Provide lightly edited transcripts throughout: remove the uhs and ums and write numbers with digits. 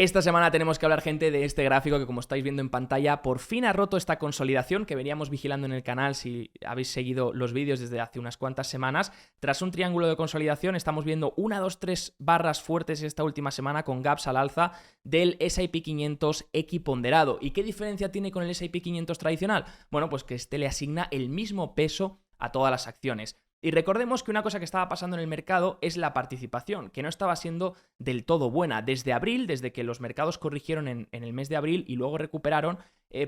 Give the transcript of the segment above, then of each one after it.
Esta semana tenemos que hablar, gente, de este gráfico que, como estáis viendo en pantalla, por fin ha roto esta consolidación que veníamos vigilando en el canal si habéis seguido los vídeos desde hace unas cuantas semanas. Tras un triángulo de consolidación estamos viendo 1, 2, 3 barras fuertes esta última semana con gaps al alza del S&P 500 equiponderado. ¿Y qué diferencia tiene con el S&P 500 tradicional? Bueno, pues que este le asigna el mismo peso a todas las acciones. Y recordemos que una cosa que estaba pasando en el mercado es la participación, que no estaba siendo del todo buena. Desde abril, desde que los mercados corrigieron en el mes de abril y luego recuperaron,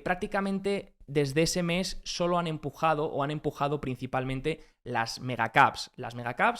prácticamente desde ese mes solo han empujado principalmente las megacaps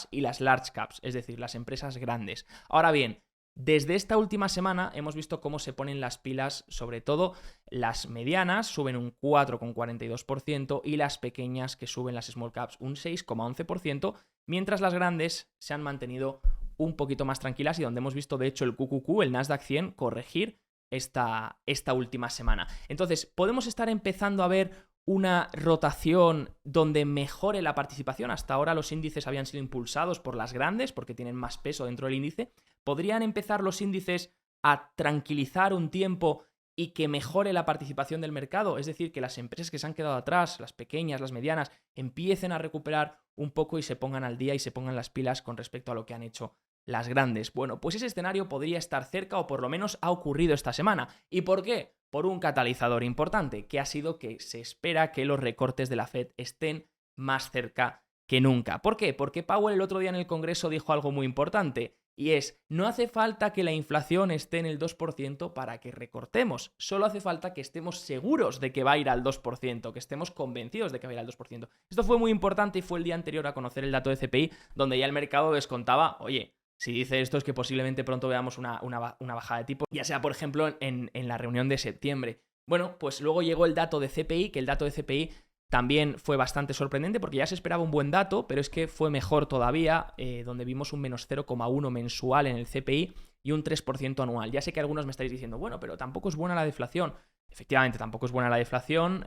y las large caps, es decir, las empresas grandes. Ahora bien, desde esta última semana hemos visto cómo se ponen las pilas, sobre todo las medianas suben un 4,42% y las pequeñas, que suben las small caps, un 6,11%, mientras las grandes se han mantenido un poquito más tranquilas y donde hemos visto de hecho el QQQ, el Nasdaq 100, corregir esta última semana. Entonces, podemos estar empezando a ver una rotación donde mejore la participación. Hasta ahora los índices habían sido impulsados por las grandes porque tienen más peso dentro del índice. ¿Podrían empezar los índices a tranquilizar un tiempo y que mejore la participación del mercado? Es decir, que las empresas que se han quedado atrás, las pequeñas, las medianas, empiecen a recuperar un poco y se pongan al día y se pongan las pilas con respecto a lo que han hecho las grandes. Bueno, pues ese escenario podría estar cerca o por lo menos ha ocurrido esta semana. ¿Y por qué? Por un catalizador importante, que ha sido que se espera que los recortes de la Fed estén más cerca que nunca. ¿Por qué? Porque Powell el otro día en el Congreso dijo algo muy importante, y es: no hace falta que la inflación esté en el 2% para que recortemos, solo hace falta que estemos seguros de que va a ir al 2%, que estemos convencidos de que va a ir al 2%. Esto fue muy importante y fue el día anterior a conocer el dato de CPI, donde ya el mercado descontaba, oye, si dice esto es que posiblemente pronto veamos una bajada de tipo, ya sea por ejemplo en la reunión de septiembre. Bueno, pues luego llegó el dato de CPI, que el dato de CPI también fue bastante sorprendente porque ya se esperaba un buen dato, pero es que fue mejor todavía, donde vimos un menos 0,1 mensual en el CPI y un 3% anual. Ya sé que algunos me estáis diciendo, bueno, pero tampoco es buena la deflación. Efectivamente, tampoco es buena la deflación.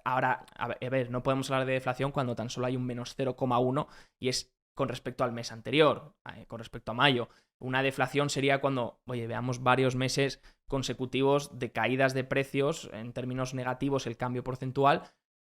Ahora, a ver, no podemos hablar de deflación cuando tan solo hay un menos 0,1 y es con respecto al mes anterior, con respecto a mayo. Una deflación sería cuando, oye, veamos varios meses consecutivos de caídas de precios en términos negativos, el cambio porcentual,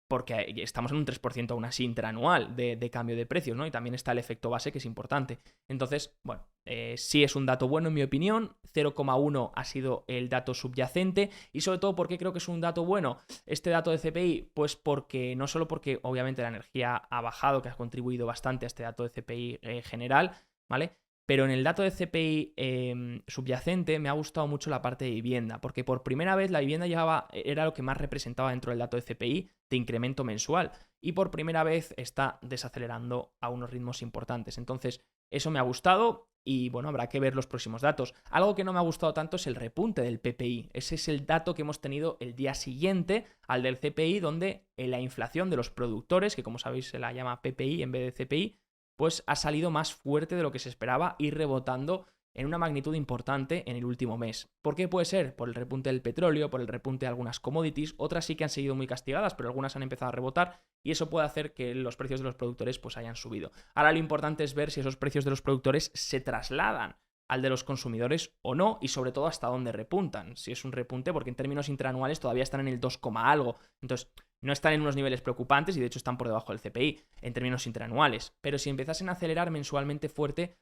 porque estamos en un 3% aún así interanual de cambio de precios, ¿no? Y también está el efecto base, que es importante. Entonces, bueno, sí es un dato bueno en mi opinión. 0,1 ha sido el dato subyacente. Y sobre todo, ¿por qué creo que es un dato bueno este dato de CPI? Pues porque, no solo porque obviamente la energía ha bajado, que ha contribuido bastante a este dato de CPI general, ¿vale? Pero en el dato de CPI subyacente me ha gustado mucho la parte de vivienda, porque por primera vez la vivienda era lo que más representaba dentro del dato de CPI de incremento mensual, y por primera vez está desacelerando a unos ritmos importantes. Entonces, eso me ha gustado y bueno, habrá que ver los próximos datos. Algo que no me ha gustado tanto es el repunte del PPI. Ese es el dato que hemos tenido el día siguiente al del CPI, donde la inflación de los productores, que como sabéis se la llama PPI en vez de CPI, pues ha salido más fuerte de lo que se esperaba y rebotando en una magnitud importante en el último mes. ¿Por qué puede ser? Por el repunte del petróleo, por el repunte de algunas commodities. Otras sí que han seguido muy castigadas, pero algunas han empezado a rebotar y eso puede hacer que los precios de los productores pues hayan subido. Ahora lo importante es ver si esos precios de los productores se trasladan al de los consumidores o no, y sobre todo hasta dónde repuntan. Si es un repunte, porque en términos interanuales todavía están en el 2, algo. Entonces, no están en unos niveles preocupantes y de hecho están por debajo del CPI en términos interanuales. Pero si empezasen a acelerar mensualmente fuerte,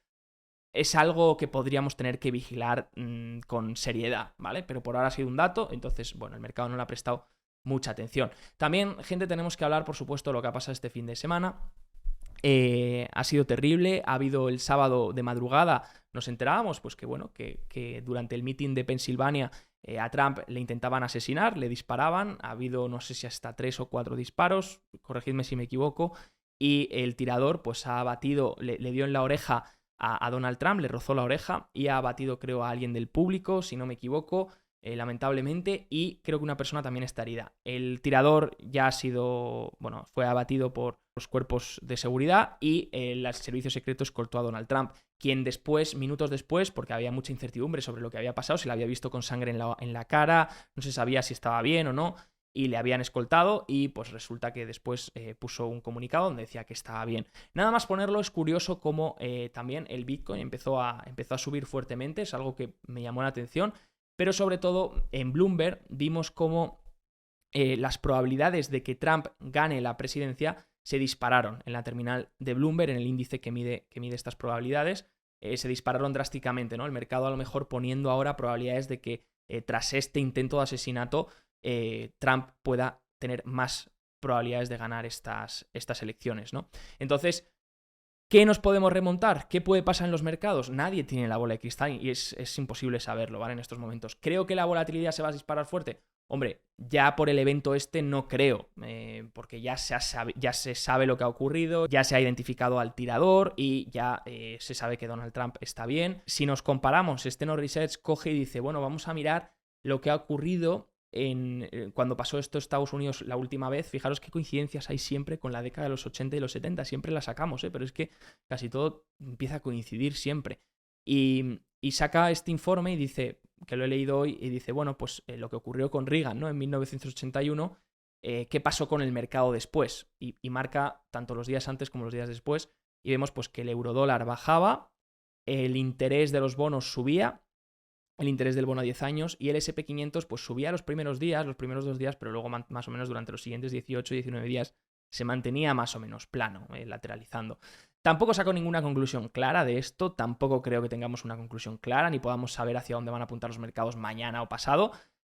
es algo que podríamos tener que vigilar con seriedad, ¿vale? Pero por ahora ha sido un dato, entonces, bueno, el mercado no le ha prestado mucha atención. También, gente, tenemos que hablar, por supuesto, de lo que ha pasado este fin de semana. Ha sido terrible. Ha habido el sábado de madrugada, nos enterábamos pues que bueno, que durante el meeting de Pensilvania a Trump le intentaban asesinar, le disparaban. Ha habido no sé si hasta 3 o 4 disparos, corregidme si me equivoco, y el tirador pues ha abatido, le dio en la oreja a Donald Trump, le rozó la oreja y ha abatido, creo, a alguien del público, si no me equivoco, lamentablemente, y creo que una persona también está herida. El tirador ya ha sido, bueno, fue abatido por los cuerpos de seguridad y el servicio secreto escoltó a Donald Trump, quien después, minutos después, porque había mucha incertidumbre sobre lo que había pasado, se le había visto con sangre en la cara, no se sabía si estaba bien o no, y le habían escoltado, y pues resulta que después puso un comunicado donde decía que estaba bien. Nada más ponerlo, es curioso cómo también el Bitcoin empezó a subir fuertemente, es algo que me llamó la atención. pero sobre todo en Bloomberg vimos cómo las probabilidades de que Trump gane la presidencia se dispararon en la terminal de Bloomberg, en el índice que mide estas probabilidades, se dispararon drásticamente, ¿no? El mercado a lo mejor poniendo ahora probabilidades de que tras este intento de asesinato Trump pueda tener más probabilidades de ganar estas elecciones, ¿no? Entonces, ¿qué nos podemos remontar? ¿Qué puede pasar en los mercados? Nadie tiene la bola de cristal y es imposible saberlo, ¿vale? En estos momentos. ¿Creo que la volatilidad se va a disparar fuerte? Hombre, ya por el evento no creo, porque ya se sabe lo que ha ocurrido, ya se ha identificado al tirador y ya se sabe que Donald Trump está bien. Si nos comparamos, Steno Research coge y dice, bueno, vamos a mirar lo que ha ocurrido cuando pasó esto en Estados Unidos la última vez. Fijaros qué coincidencias hay siempre con la década de los 80 y los 70, siempre la sacamos, pero es que casi todo empieza a coincidir siempre. Y saca este informe y dice, que lo he leído hoy, y dice, bueno, pues lo que ocurrió con Reagan, ¿no? En 1981, ¿qué pasó con el mercado después? Y marca tanto los días antes como los días después, y vemos pues que el eurodólar bajaba, el interés de los bonos subía, el interés del bono a 10 años, y el SP500 pues subía los primeros 2 días, pero luego más o menos durante los siguientes 18 y 19 días se mantenía más o menos plano, lateralizando. Tampoco saco ninguna conclusión clara de esto, tampoco creo que tengamos una conclusión clara, ni podamos saber hacia dónde van a apuntar los mercados mañana o pasado,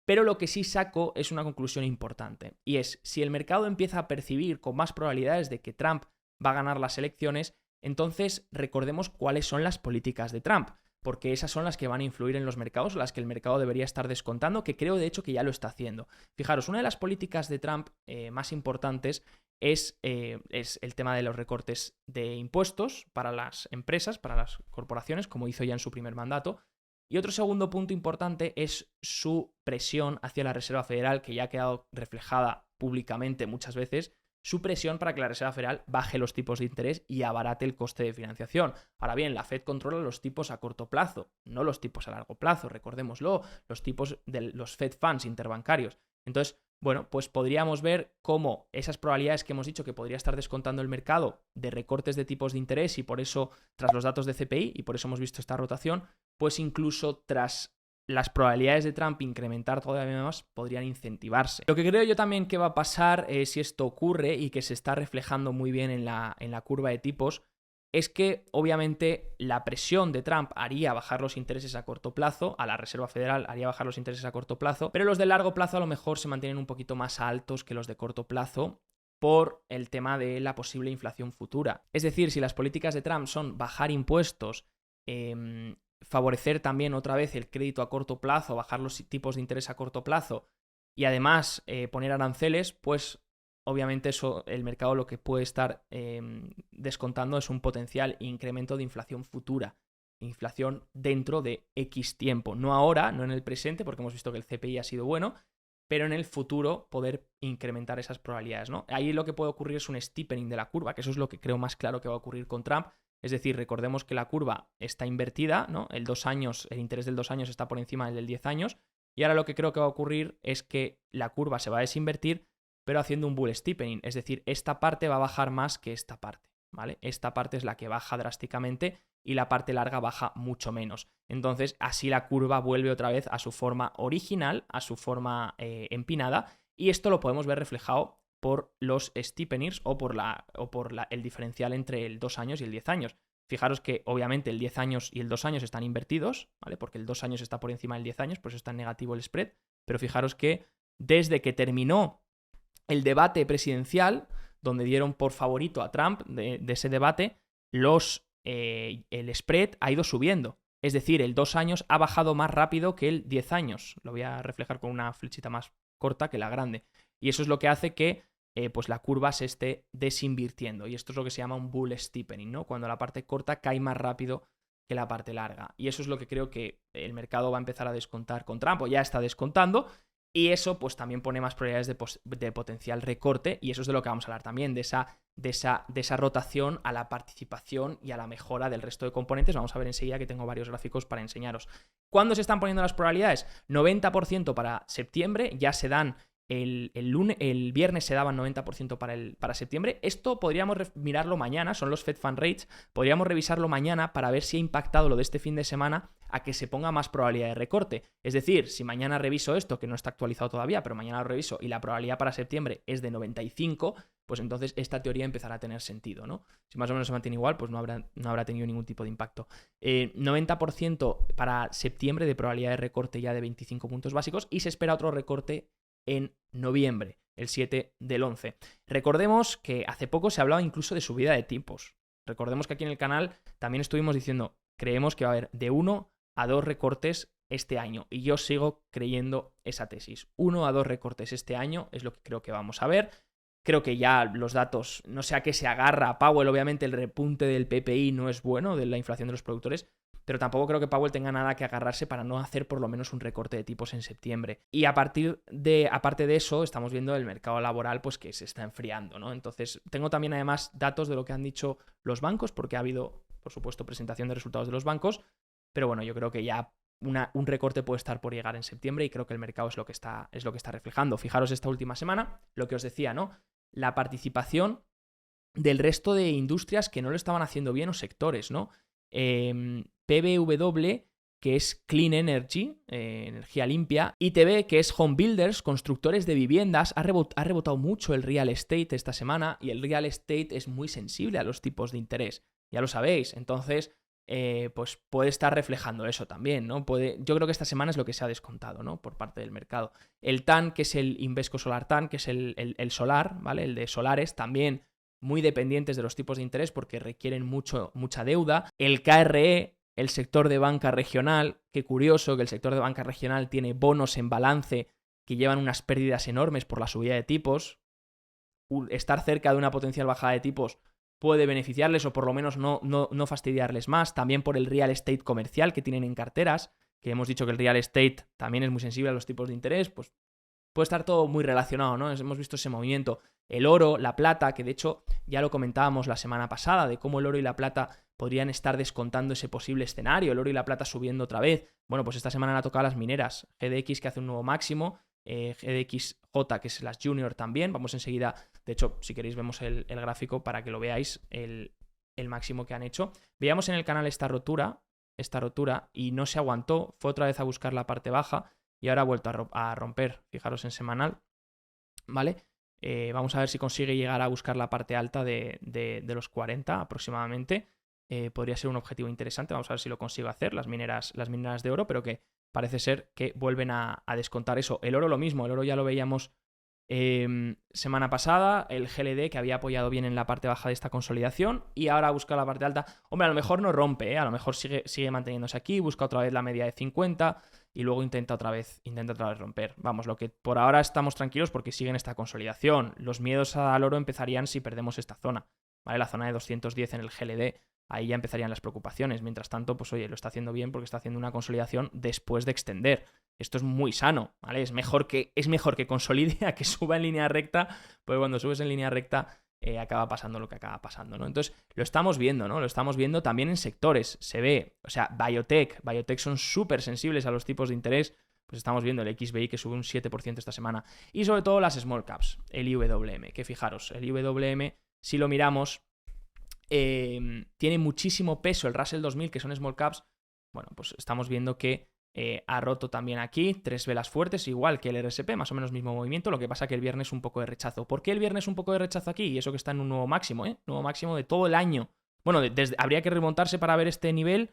pero lo que sí saco es una conclusión importante, y es, si el mercado empieza a percibir con más probabilidades de que Trump va a ganar las elecciones, entonces recordemos cuáles son las políticas de Trump, porque esas son las que van a influir en los mercados, las que el mercado debería estar descontando, que creo de hecho que ya lo está haciendo. Fijaros, una de las políticas de Trump más importantes es el tema de los recortes de impuestos para las empresas, para las corporaciones, como hizo ya en su primer mandato. Y otro segundo punto importante es su presión hacia la Reserva Federal, que ya ha quedado reflejada públicamente muchas veces, su presión para que la Reserva Federal baje los tipos de interés y abarate el coste de financiación. Ahora bien, la Fed controla los tipos a corto plazo, no los tipos a largo plazo, recordémoslo, los tipos de los Fed Funds interbancarios. Entonces, bueno, pues podríamos ver cómo esas probabilidades que hemos dicho que podría estar descontando el mercado de recortes de tipos de interés, y por eso, tras los datos de CPI, y por eso hemos visto esta rotación, pues incluso tras las probabilidades de Trump incrementar todavía más podrían incentivarse. Lo que creo yo también que va a pasar, si esto ocurre y que se está reflejando muy bien en la curva de tipos, es que obviamente la presión de Trump haría bajar los intereses a corto plazo, a la Reserva Federal haría bajar los intereses a corto plazo, pero los de largo plazo a lo mejor se mantienen un poquito más altos que los de corto plazo por el tema de la posible inflación futura. Es decir, si las políticas de Trump son bajar impuestos, favorecer también otra vez el crédito a corto plazo, bajar los tipos de interés a corto plazo y además poner aranceles, pues obviamente eso, el mercado lo que puede estar descontando es un potencial incremento de inflación futura, inflación dentro de X tiempo, no ahora, no en el presente, porque hemos visto que el CPI ha sido bueno, pero en el futuro poder incrementar esas probabilidades, ¿no? Ahí lo que puede ocurrir es un steepening de la curva, que eso es lo que creo más claro que va a ocurrir con Trump. Es decir, recordemos que la curva está invertida, ¿no? El interés del 2 años está por encima del 10 años, y ahora lo que creo que va a ocurrir es que la curva se va a desinvertir, pero haciendo un bull steepening, es decir, esta parte va a bajar más que esta parte, ¿vale? Esta parte es la que baja drásticamente y la parte larga baja mucho menos. Entonces, así la curva vuelve otra vez a su forma original, a su forma empinada, y esto lo podemos ver reflejado por los steepeners o por el diferencial entre el 2 años y el 10 años. Fijaros que obviamente el 10 años y el 2 años están invertidos, ¿vale? Porque el 2 años está por encima del 10 años, por eso está en negativo el spread, pero fijaros que desde que terminó el debate presidencial, donde dieron por favorito a Trump de ese debate, el spread ha ido subiendo. Es decir, el 2 años ha bajado más rápido que el 10 años. Lo voy a reflejar con una flechita más corta que la grande. Y eso es lo que hace que pues la curva se esté desinvirtiendo. Y esto es lo que se llama un bull steepening, ¿no? Cuando la parte corta cae más rápido que la parte larga. Y eso es lo que creo que el mercado va a empezar a descontar con Trump, o ya está descontando. Y eso pues también pone más probabilidades de potencial recorte, y eso es de lo que vamos a hablar también, de esa rotación a la participación y a la mejora del resto de componentes. Vamos a ver enseguida, que tengo varios gráficos para enseñaros. ¿Cuándo se están poniendo las probabilidades? 90% para septiembre, ya se dan el viernes se daban 90% para septiembre. Esto podríamos mirarlo mañana, son los Fed Fund Rates, podríamos revisarlo mañana para ver si ha impactado lo de este fin de semana a que se ponga más probabilidad de recorte. Es decir, si mañana reviso esto, que no está actualizado todavía, pero mañana lo reviso y la probabilidad para septiembre es de 95, pues entonces esta teoría empezará a tener sentido, ¿no? Si más o menos se mantiene igual, pues no habrá tenido ningún tipo de impacto. 90% para septiembre de probabilidad de recorte ya de 25 puntos básicos y se espera otro recorte en noviembre, el 7 del 11. Recordemos que hace poco se hablaba incluso de subida de tipos. Recordemos que aquí en el canal también estuvimos diciendo, creemos que va a haber de 1 a 2 recortes este año. Y yo sigo creyendo esa tesis. 1 a 2 recortes este año es lo que creo que vamos a ver. Creo que ya los datos, no sé a qué se agarra Powell, obviamente el repunte del PPI no es bueno, de la inflación de los productores, pero tampoco creo que Powell tenga nada que agarrarse para no hacer por lo menos un recorte de tipos en septiembre. Y aparte de eso, estamos viendo el mercado laboral pues que se está enfriando, ¿no? Entonces, tengo también además datos de lo que han dicho los bancos, porque ha habido, por supuesto, presentación de resultados de los bancos, pero bueno, yo creo que ya un recorte puede estar por llegar en septiembre y creo que el mercado es lo que está reflejando. Fijaros esta última semana, lo que os decía, ¿no? La participación del resto de industrias que no lo estaban haciendo bien o sectores, ¿no? PBW, que es Clean Energy, energía limpia, ITB, que es Home Builders, constructores de viviendas, ha rebotado mucho el real estate esta semana y el real estate es muy sensible a los tipos de interés, ya lo sabéis, entonces pues puede estar reflejando eso también, ¿no? Yo creo que esta semana es lo que se ha descontado, ¿no? Por parte del mercado. El TAN, que es el Invesco Solar TAN, que es el solar, ¿vale? El de solares, también muy dependientes de los tipos de interés porque requieren mucha deuda. El KRE, el sector de banca regional, qué curioso que el sector de banca regional tiene bonos en balance que llevan unas pérdidas enormes por la subida de tipos. Estar cerca de una potencial bajada de tipos puede beneficiarles o por lo menos no fastidiarles más. También por el real estate comercial que tienen en carteras, que hemos dicho que el real estate también es muy sensible a los tipos de interés, pues puede estar todo muy relacionado, ¿no? Hemos visto ese movimiento. El oro, la plata, que de hecho ya lo comentábamos la semana pasada, de cómo el oro y la plata podrían estar descontando ese posible escenario, el oro y la plata subiendo otra vez. Bueno, pues esta semana le ha tocado a las mineras. GDX que hace un nuevo máximo, GDXJ que es las Junior también. Vamos enseguida, de hecho, si queréis vemos el gráfico para que lo veáis, el máximo que han hecho. Veíamos en el canal esta rotura y no se aguantó, fue otra vez a buscar la parte baja y ahora ha vuelto a romper, fijaros en semanal, ¿vale? Vamos a ver si consigue llegar a buscar la parte alta de los 40 aproximadamente. Podría ser un objetivo interesante, vamos a ver si lo consigo hacer, las mineras de oro, pero que parece ser que vuelven a descontar eso. El oro lo mismo, el oro ya lo veíamos semana pasada, el GLD que había apoyado bien en la parte baja de esta consolidación y ahora busca la parte alta. Hombre, a lo mejor no rompe, a lo mejor sigue manteniéndose aquí, busca otra vez la media de 50 y luego intenta otra vez romper. Vamos, lo que por ahora estamos tranquilos porque siguen esta consolidación. Los miedos al oro empezarían si perdemos esta zona, ¿vale? La zona de 210 en el GLD, ahí ya empezarían las preocupaciones. Mientras tanto, pues oye, lo está haciendo bien porque está haciendo una consolidación después de extender. Esto es muy sano, ¿vale? Es mejor que consolide a que suba en línea recta, porque cuando subes en línea recta acaba pasando lo que acaba pasando, ¿no? Entonces, lo estamos viendo, ¿no? Lo estamos viendo también en sectores. Se ve, o sea, Biotech son súper sensibles a los tipos de interés. Pues estamos viendo el XBI que sube un 7% esta semana. Y sobre todo las small caps, el IWM, que fijaros, el IWM, si lo miramos, tiene muchísimo peso el Russell 2000, que son small caps. Bueno, pues estamos viendo que ha roto también aquí, 3 velas fuertes, igual que el RSP, más o menos mismo movimiento, lo que pasa que el viernes un poco de rechazo. ¿Por qué el viernes un poco de rechazo aquí? Y eso que está en un nuevo máximo, nuevo máximo de todo el año. Bueno, habría que remontarse para ver este nivel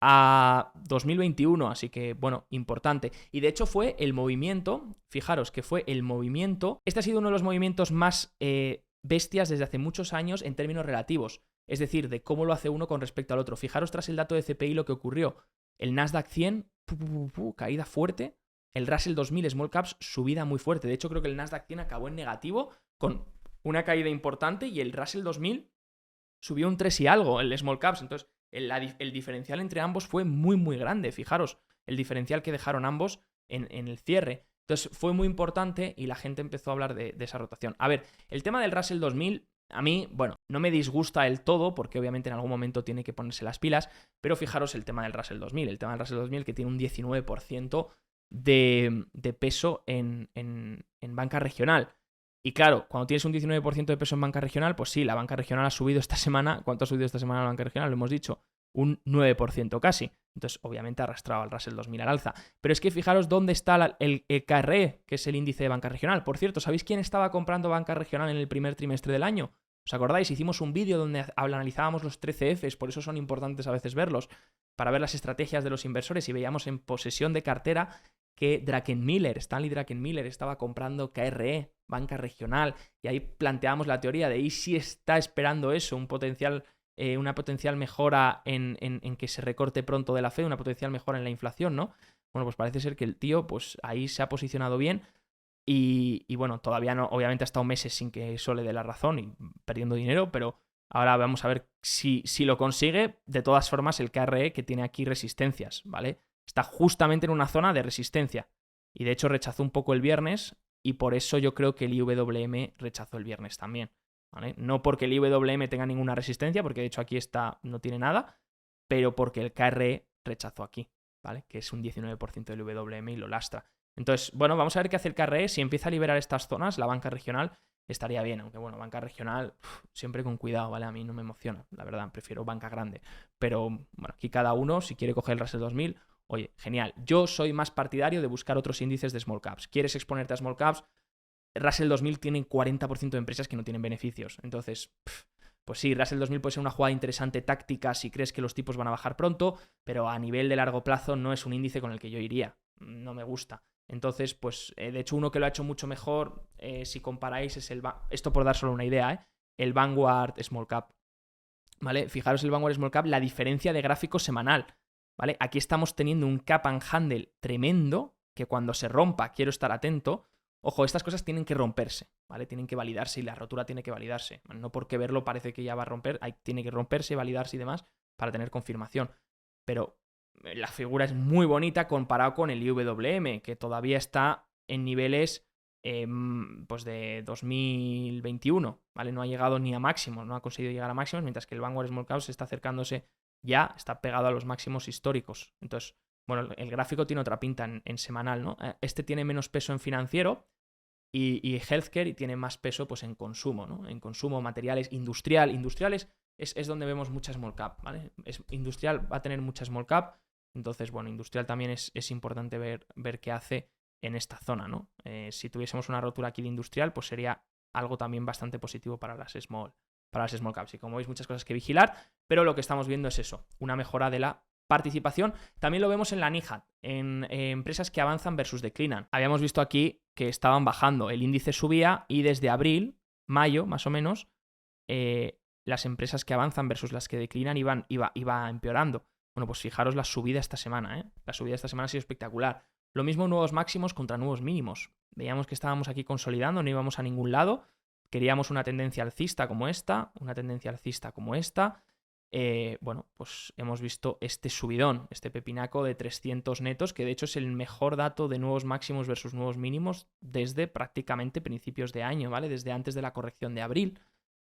a 2021, así que, bueno, importante. Y de hecho fue el movimiento, fijaros que fue el movimiento, este ha sido uno de los movimientos más bestias desde hace muchos años en términos relativos, es decir, de cómo lo hace uno con respecto al otro. Fijaros tras el dato de CPI lo que ocurrió. El Nasdaq 100, caída fuerte. El Russell 2000 Small Caps, subida muy fuerte. De hecho, creo que el Nasdaq 100 acabó en negativo con una caída importante y el Russell 2000 subió un 3 y algo, el Small Caps. Entonces, el diferencial entre ambos fue muy, muy grande. Fijaros, el diferencial que dejaron ambos en el cierre. Entonces, fue muy importante y la gente empezó a hablar de esa rotación. A ver, el tema del Russell 2000... A mí, bueno, no me disgusta el todo porque obviamente en algún momento tiene que ponerse las pilas, pero fijaros el tema del Russell 2000. El tema del Russell 2000 que tiene un 19% de peso en banca regional. Y claro, cuando tienes un 19% de peso en banca regional, pues sí, la banca regional ha subido esta semana. ¿Cuánto ha subido esta semana la banca regional? Lo hemos dicho, un 9% casi. Entonces, obviamente ha arrastrado al Russell 2000 al alza. Pero es que fijaros dónde está el KRE, que es el índice de banca regional. Por cierto, ¿sabéis quién estaba comprando banca regional en el primer trimestre del año? ¿Os acordáis? Hicimos un vídeo donde analizábamos los 13Fs, por eso son importantes a veces verlos, para ver las estrategias de los inversores, y veíamos en posesión de cartera que Stanley Druckenmiller estaba comprando KRE, banca regional, y ahí planteamos la teoría de ¿y si está esperando eso? Una potencial mejora en que se recorte pronto de la Fed, una potencial mejora en la inflación, ¿no? Bueno, pues parece ser que el tío pues ahí se ha posicionado bien. Y bueno, todavía no, obviamente ha estado meses sin que eso le dé la razón y perdiendo dinero, pero ahora vamos a ver si lo consigue. De todas formas, el KRE que tiene aquí resistencias, ¿vale? Está justamente en una zona de resistencia. Y de hecho rechazó un poco el viernes y por eso yo creo que el IWM rechazó el viernes también, ¿vale? No porque el IWM tenga ninguna resistencia, porque de hecho aquí no tiene nada, pero porque el KRE rechazó aquí, ¿vale? Que es un 19% del IWM y lo lastra. Entonces, bueno, vamos a ver qué hace el KRE. Si empieza a liberar estas zonas, la banca regional estaría bien. Aunque, bueno, banca regional, siempre con cuidado, ¿vale? A mí no me emociona, la verdad. Prefiero banca grande. Pero, bueno, aquí cada uno, si quiere coger el Russell 2000, oye, genial. Yo soy más partidario de buscar otros índices de small caps. ¿Quieres exponerte a small caps? Russell 2000 tiene 40% de empresas que no tienen beneficios. Entonces, pues sí, Russell 2000 puede ser una jugada interesante táctica si crees que los tipos van a bajar pronto, pero a nivel de largo plazo no es un índice con el que yo iría. No me gusta. Entonces, pues, de hecho, uno que lo ha hecho mucho mejor, si comparáis, es esto por dar solo una idea, el Vanguard Small Cap, ¿vale? Fijaros el Vanguard Small Cap, la diferencia de gráfico semanal, ¿vale? Aquí estamos teniendo un cap and handle tremendo, que cuando se rompa, quiero estar atento. Ojo, estas cosas tienen que romperse, ¿vale? Tienen que validarse y la rotura tiene que validarse. No porque verlo parece que ya va a romper, tiene que romperse, validarse y demás para tener confirmación. Pero la figura es muy bonita comparado con el IWM, que todavía está en niveles pues de 2021, ¿vale? No ha llegado ni a máximos, no ha conseguido llegar a máximos, mientras que el Vanguard Small Cap está acercándose ya, está pegado a los máximos históricos. Entonces, bueno, el gráfico tiene otra pinta en semanal, ¿no? Este tiene menos peso en financiero y healthcare y tiene más peso pues en consumo, ¿no? En consumo, materiales, industriales es donde vemos mucha small cap, ¿vale? Industrial va a tener mucha small cap. Entonces, bueno, industrial también es importante ver qué hace en esta zona, ¿no? Si tuviésemos una rotura aquí de industrial, pues sería algo también bastante positivo para las small caps. Y como veis, muchas cosas que vigilar, pero lo que estamos viendo es eso, una mejora de la participación. También lo vemos en la NIHAT, en empresas que avanzan versus declinan. Habíamos visto aquí que estaban bajando, el índice subía y desde abril, mayo más o menos, las empresas que avanzan versus las que declinan iba empeorando. Bueno, pues fijaros la subida esta semana, ¿eh? La subida esta semana ha sido espectacular. Lo mismo nuevos máximos contra nuevos mínimos. Veíamos que estábamos aquí consolidando, no íbamos a ningún lado. Queríamos una tendencia alcista como esta, una tendencia alcista como esta. Bueno, pues hemos visto este subidón, este pepinaco de 300 netos, que de hecho es el mejor dato de nuevos máximos versus nuevos mínimos desde prácticamente principios de año, ¿vale? Desde antes de la corrección de abril.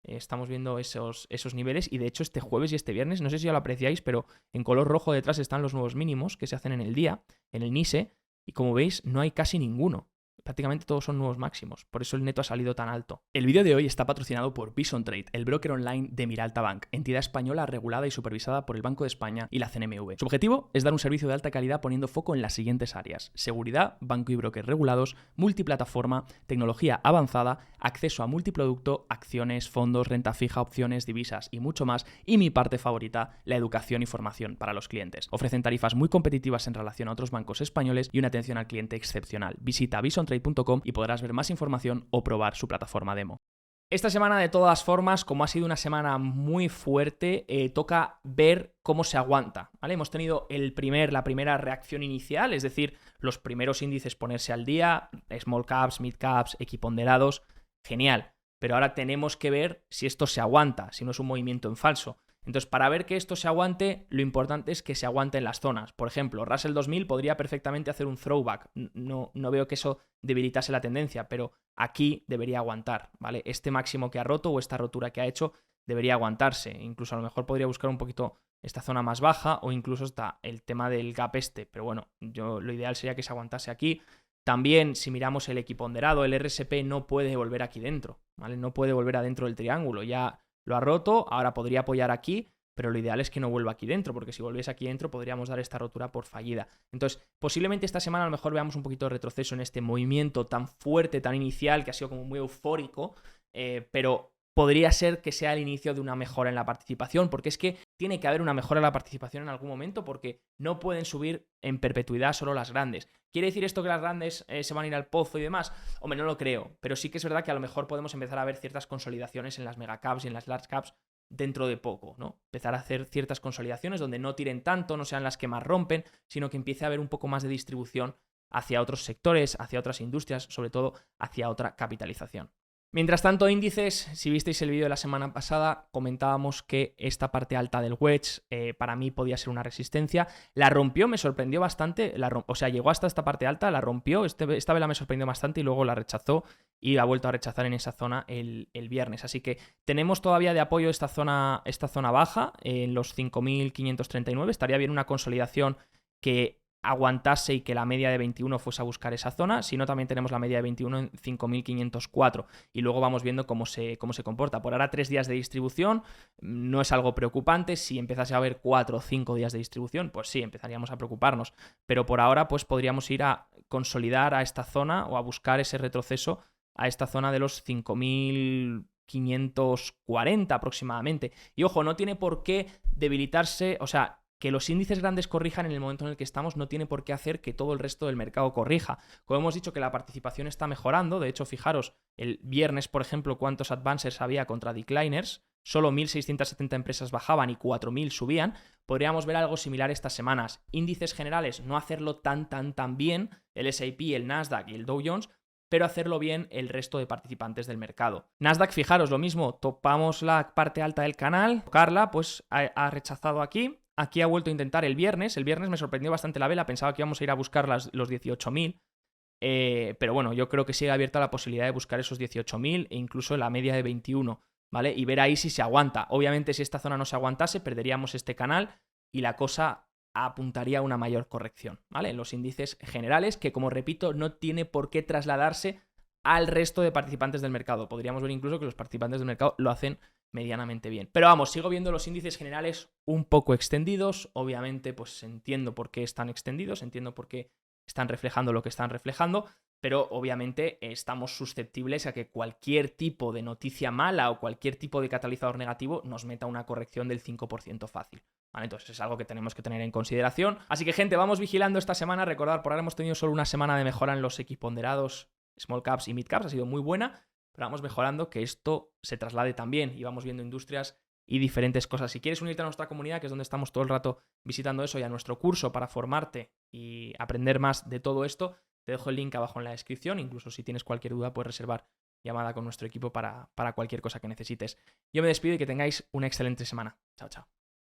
Estamos viendo esos niveles y de hecho este jueves y este viernes, no sé si ya lo apreciáis, pero en color rojo detrás están los nuevos mínimos que se hacen en el día, en el NISE, y como veis no hay casi ninguno. Prácticamente todos son nuevos máximos, por eso el neto ha salido tan alto. El vídeo de hoy está patrocinado por Bison Trade, el broker online de Miralta Bank, entidad española regulada y supervisada por el Banco de España y la CNMV. Su objetivo es dar un servicio de alta calidad poniendo foco en las siguientes áreas: seguridad, banco y broker regulados, multiplataforma, tecnología avanzada, acceso a multiproducto, acciones, fondos, renta fija, opciones, divisas y mucho más, y mi parte favorita, la educación y formación para los clientes. Ofrecen tarifas muy competitivas en relación a otros bancos españoles y una atención al cliente excepcional. Visita bisontrade.com y podrás ver más información o probar su plataforma demo. Esta semana, de todas formas, como ha sido una semana muy fuerte, toca ver cómo se aguanta, ¿vale? Hemos tenido la primera reacción inicial, es decir, los primeros índices ponerse al día, small caps, mid caps, equiponderados, genial. Pero ahora tenemos que ver si esto se aguanta, si no es un movimiento en falso. Entonces, para ver que esto se aguante, lo importante es que se aguante en las zonas. Por ejemplo, Russell 2000 podría perfectamente hacer un throwback. No veo que eso debilitase la tendencia, pero aquí debería aguantar, ¿vale? Este máximo que ha roto o esta rotura que ha hecho debería aguantarse. Incluso a lo mejor podría buscar un poquito esta zona más baja, o incluso está el tema del gap este, pero bueno, lo ideal sería que se aguantase aquí. También, si miramos el equiponderado, el RSP no puede volver aquí dentro, ¿vale? No puede volver adentro del triángulo, ya lo ha roto, ahora podría apoyar aquí, pero lo ideal es que no vuelva aquí dentro, porque si volviese aquí dentro podríamos dar esta rotura por fallida. Entonces, posiblemente esta semana a lo mejor veamos un poquito de retroceso en este movimiento tan fuerte, tan inicial, que ha sido como muy eufórico, pero podría ser que sea el inicio de una mejora en la participación, porque es que tiene que haber una mejora en la participación en algún momento, porque no pueden subir en perpetuidad solo las grandes. ¿Quiere decir esto que las grandes se van a ir al pozo y demás? Hombre, no lo creo, pero sí que es verdad que a lo mejor podemos empezar a ver ciertas consolidaciones en las megacaps y en las large caps dentro de poco, ¿no? Empezar a hacer ciertas consolidaciones donde no tiren tanto, no sean las que más rompen, sino que empiece a haber un poco más de distribución hacia otros sectores, hacia otras industrias, sobre todo hacia otra capitalización. Mientras tanto, índices, si visteis el vídeo de la semana pasada, comentábamos que esta parte alta del wedge para mí podía ser una resistencia. La rompió, me sorprendió bastante, o sea, llegó hasta esta parte alta, la rompió, esta vela me sorprendió bastante y luego la rechazó y ha vuelto a rechazar en esa zona el viernes. Así que tenemos todavía de apoyo esta zona baja en los 5.539. Estaría bien una consolidación que aguantase y que la media de 21 fuese a buscar esa zona, si no también tenemos la media de 21 en 5.504 y luego vamos viendo cómo se comporta. Por ahora 3 días de distribución, no es algo preocupante. Si empezase a haber 4 o 5 días de distribución, pues sí, empezaríamos a preocuparnos, pero por ahora pues podríamos ir a consolidar a esta zona o a buscar ese retroceso a esta zona de los 5.540 aproximadamente. Y ojo, no tiene por qué debilitarse, o sea, que los índices grandes corrijan en el momento en el que estamos no tiene por qué hacer que todo el resto del mercado corrija. Como hemos dicho que la participación está mejorando, de hecho, fijaros, el viernes, por ejemplo, cuántos advancers había contra decliners, solo 1.670 empresas bajaban y 4.000 subían, podríamos ver algo similar estas semanas. Índices generales, no hacerlo tan bien, el S&P, el Nasdaq y el Dow Jones, pero hacerlo bien el resto de participantes del mercado. Nasdaq, fijaros, lo mismo, topamos la parte alta del canal, tocarla, pues ha rechazado aquí. Aquí ha vuelto a intentar el viernes me sorprendió bastante la vela, pensaba que íbamos a ir a buscar los 18.000, pero bueno, yo creo que sigue abierta la posibilidad de buscar esos 18.000 e incluso la media de 21, ¿vale? Y ver ahí si se aguanta. Obviamente si esta zona no se aguantase, perderíamos este canal y la cosa apuntaría a una mayor corrección, ¿vale? En los índices generales, que como repito, no tiene por qué trasladarse al resto de participantes del mercado. Podríamos ver incluso que los participantes del mercado lo hacen medianamente bien. Pero vamos, sigo viendo los índices generales un poco extendidos. Obviamente, pues entiendo por qué están extendidos, entiendo por qué están reflejando lo que están reflejando, pero obviamente estamos susceptibles a que cualquier tipo de noticia mala o cualquier tipo de catalizador negativo nos meta una corrección del 5% fácil. ¿Vale? Entonces es algo que tenemos que tener en consideración. Así que, gente, vamos vigilando esta semana. Recordad, por ahora hemos tenido solo una semana de mejora en los equiponderados small caps y mid caps, ha sido muy buena, pero vamos mejorando que esto se traslade también y vamos viendo industrias y diferentes cosas. Si quieres unirte a nuestra comunidad, que es donde estamos todo el rato visitando eso, y a nuestro curso para formarte y aprender más de todo esto, te dejo el link abajo en la descripción. Incluso si tienes cualquier duda puedes reservar llamada con nuestro equipo para cualquier cosa que necesites. Yo me despido y que tengáis una excelente semana. Chao, chao.